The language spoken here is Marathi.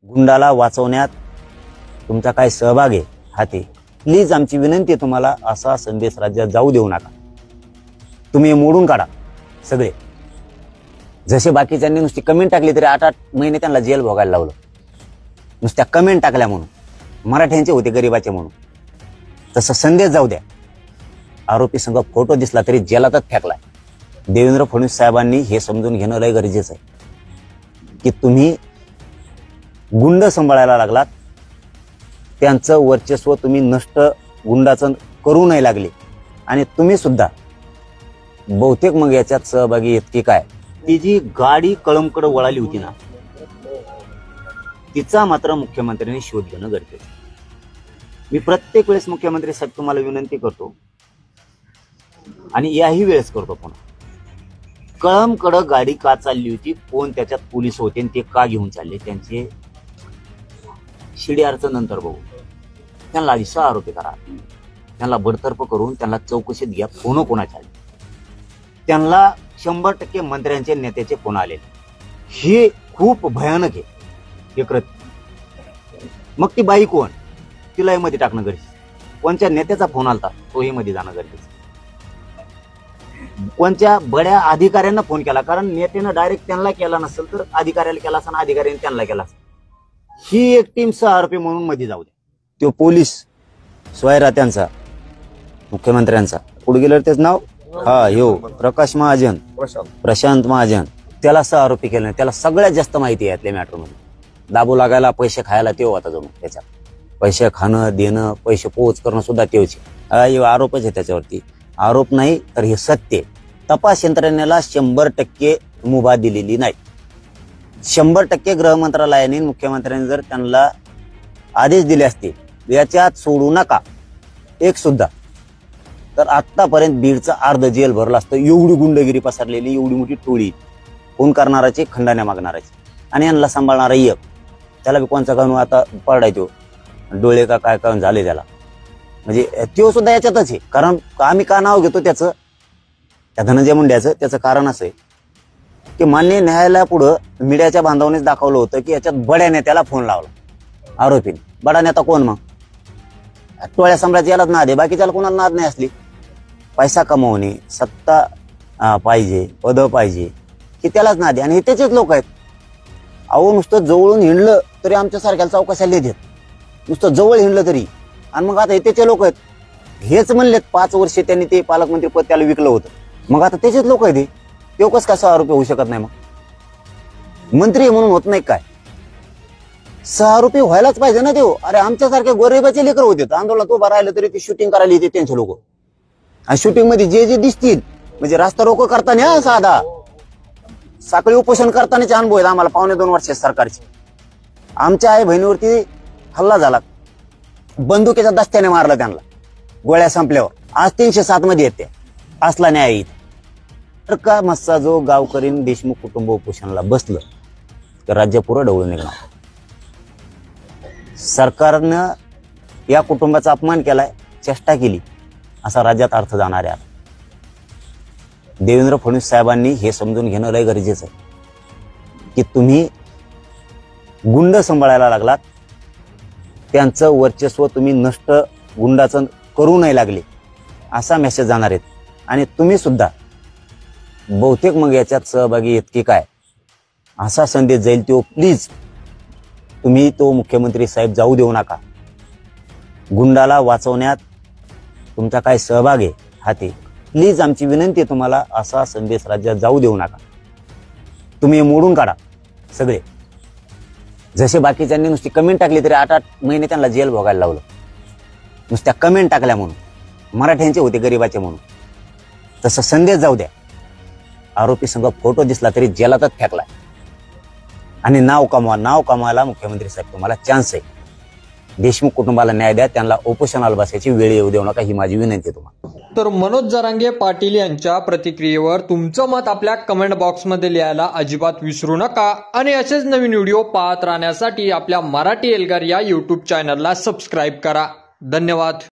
गुंडाला वाचवण्यात तुमचा काय सहभाग आहे हाती, प्लीज आमची विनंती आहे तुम्हाला, असा संदेश राज्यात जाऊ देऊ नका. तुम्ही मोडून काढा सगळे. जसे बाकीच्यांनी नुसती कमेंट टाकली तरी 8-8 महिने त्यांना जेल भोगायला लावलं, नुसत्या कमेंट टाकल्या म्हणून. मराठ्यांचे होते गरिबाचे म्हणून. तसं संदेश जाऊ द्या. आरोपी संघ फोटो दिसला तरी जेलातच फेकलाय. देवेंद्र फडणवीस साहेबांनी हे समजून घेणं लय गरजेचं आहे की तुम्ही गुंड सांभाळायला लागलात, त्यांचं वर्चस्व तुम्ही नष्ट गुंडाचं करू नाही लागले. आणि तुम्ही सुद्धा बहुतेक मग याच्यात सहभागी आहेत की काय. ती जी गाडी कळमकडे वळाली होती ना, तिचा मात्र मुख्यमंत्र्यांनी शोध घेणं गरजेचं. मी प्रत्येक वेळेस मुख्यमंत्री साहेब तुम्हाला विनंती करतो आणि याही वेळेस करतो पुन्हा, कळमकडं गाडी का चालली होती, कोण त्याच्यात पोलीस होते आणि ते का घेऊन चालले, त्यांचे शिडी अडचण नंतर बघू. त्यांना आधी 6 आरोपी करा, त्यांना बडतर्फ करून त्यांना चौकशीत घ्या. फोन कोणाचे आले, त्यांना 100% मंत्र्यांचे नेत्याचे फोन आले. हे खूप भयानक आहे हे कृत्य. मग ती बाई कोण, तिला मध्ये टाकणं गरजेचं. कोणत्या नेत्याचा फोन आलता तोही मध्ये जाणं गरजेचं. कोणत्या बड्या अधिकाऱ्यांना फोन केला, कारण नेत्यानं डायरेक्ट त्यांना केला नसेल तर अधिकाऱ्याला केला असं, अधिकाऱ्याने त्यांना केला असेल. ही एक टीम 6 आरोपी म्हणून मध्ये जाऊ द्या. तो पोलीस स्वयरा त्यांचा मुख्यमंत्र्यांचा पुढे गेलं तेच नाव प्रकाश महाजन, प्रशांत महाजन, त्याला 6 आरोपी केले नाही. त्याला सगळ्यात जास्त माहिती आहे यातल्या मॅटरमध्ये. दाबू लागायला, पैसे खायला तेव्हा आता जमून त्याच्यात पैसे खाणं देणं, पैसे पोच करणं सुद्धा तेवचे आरोपच आहे त्याच्यावरती. आरोप नाही तर हे सत्य. तपास यंत्रणेला 100% मुभा दिलेली नाही. 100% गृह मंत्रालयाने मुख्यमंत्र्यांनी जर त्यांना आदेश दिले असते याच्यात सोडू नका एक सुद्धा, तर आतापर्यंत बीडचं अर्ध जेल भरलं असतं. एवढी गुंडगिरी पसरलेली, एवढी मोठी टोळी, कोण करणाराची, खंडाण्या मागणाराची आणि यांना सांभाळणारा एक. त्याला बी कोणचा कानून आता पडायचो, डोळे का काय काय झाले त्याला, म्हणजे तो सुद्धा याच्यातच आहे. कारण आम्ही का नाव घेतो त्याचं, त्या धनंजय मुंड्याचं, त्याचं कारण असं आहे की मान्य न्यायालयापुढं मीडियाच्या बांधवानेच दाखवलं होतं की याच्यात बड्या नेत्याला फोन लावला आरोपीने. बडा नेता कोण मग, टोळ्या सम्राट यालाच नाद आहे, बाकीच्याला कोणाला नाद नाही. असली पैसा कमवणे, सत्ता पाहिजे, पद पाहिजे, की त्यालाच नाद आहे. आणि हे त्याचेच लोक आहेत. अहो नुसतं जवळून हिंडलं तरी आमच्या सारख्याला चौकशाला देत, नुसतं जवळ हिंडलं तरी. आणि मग आता हे त्याचे लोक आहेत. हेच म्हणलेत 5 वर्ष त्यांनी ते पालकमंत्री पद त्याला विकलं होतं. मग आता त्याचेच लोक आहेत. ते कसं का 6 आरोपी होऊ शकत नाही? मग मंत्री म्हणून होत नाही काय? 6 आरोपी व्हायलाच पाहिजे ना ते. अरे आमच्यासारखे गरिबाचे लेकर होते, आंदोलनात उभा राहिलं तरी ते शूटिंग करायला येते त्यांचे लोक. आणि शूटिंग मध्ये जे दिसतील, म्हणजे रास्ता रोको करताना, साधा साखळी उपोषण करतानाचे अनुभव आहेत आम्हाला. 1.25 वर्ष सरकारचे. आमच्या आई बहिणीवरती हल्ला झाला, बंदुकीच्या दस्त्याने मारलं त्यांना, गोळ्या संपल्यावर. आज 307 मध्ये येते. असला न्याय इथं तर का मस्सा जो गावकरीन देशमुख कुटुंब उपोषणाला बसलं तर राज्य पुरं ढवळून निघणार. सरकारनं या कुटुंबाचा अपमान केलाय, चेष्टा केली, असा राज्यात अर्थ जाणार आहे. देवेंद्र फडणवीस साहेबांनी हे समजून घेणं लय गरजेचं आहे की तुम्ही गुंड सांभाळायला लागलात, त्यांचं वर्चस्व तुम्ही नष्ट गुंडाचं करू नाही लागले, असा मेसेज जाणार आहेत. आणि तुम्ही सुद्धा बहुतेक मग याच्यात सहभागी आहेत की काय, असा संदेश जाईल. तो प्लीज तुम्ही तो मुख्यमंत्री साहेब जाऊ देऊ नका. गुंडाला वाचवण्यात तुमचा काय सहभाग आहे हाती, प्लीज आमची विनंती आहे तुम्हाला, असा संदेश राज्यात जाऊ देऊ नका. तुम्ही मोडून काढा सगळे. जसे बाकीच्यांनी नुसती कमेंट टाकली तरी 8-8 महिने त्यांना जेल भोगायला लावलं, नुसत्या कमेंट टाकल्या म्हणून. मराठ्यांचे होते गरिबाचे म्हणून. तसं संदेश जाऊ द्या. आरोपी संघ फोटो दिसला तरी जेलातच फेकलाय. आणि नाव कमवायला मुख्यमंत्री साहेब तुम्हाला चान्स आहे. देशमुख कुटुंबाला न्याय द्या, त्यांना उपोषणाला बसायची वेळ येऊ देऊ नका, ही माझी विनंती आहे तुम्हाला. तर मनोज जरांगे पाटील यांच्या प्रतिक्रियेवर तुमचं मत आपल्या कमेंट बॉक्समध्ये लिहायला अजिबात विसरू नका. आणि असेच नवीन व्हिडिओ पाहत राहण्यासाठी आपल्या मराठी एल्गार या YouTube चॅनलला सबस्क्राईब करा. धन्यवाद.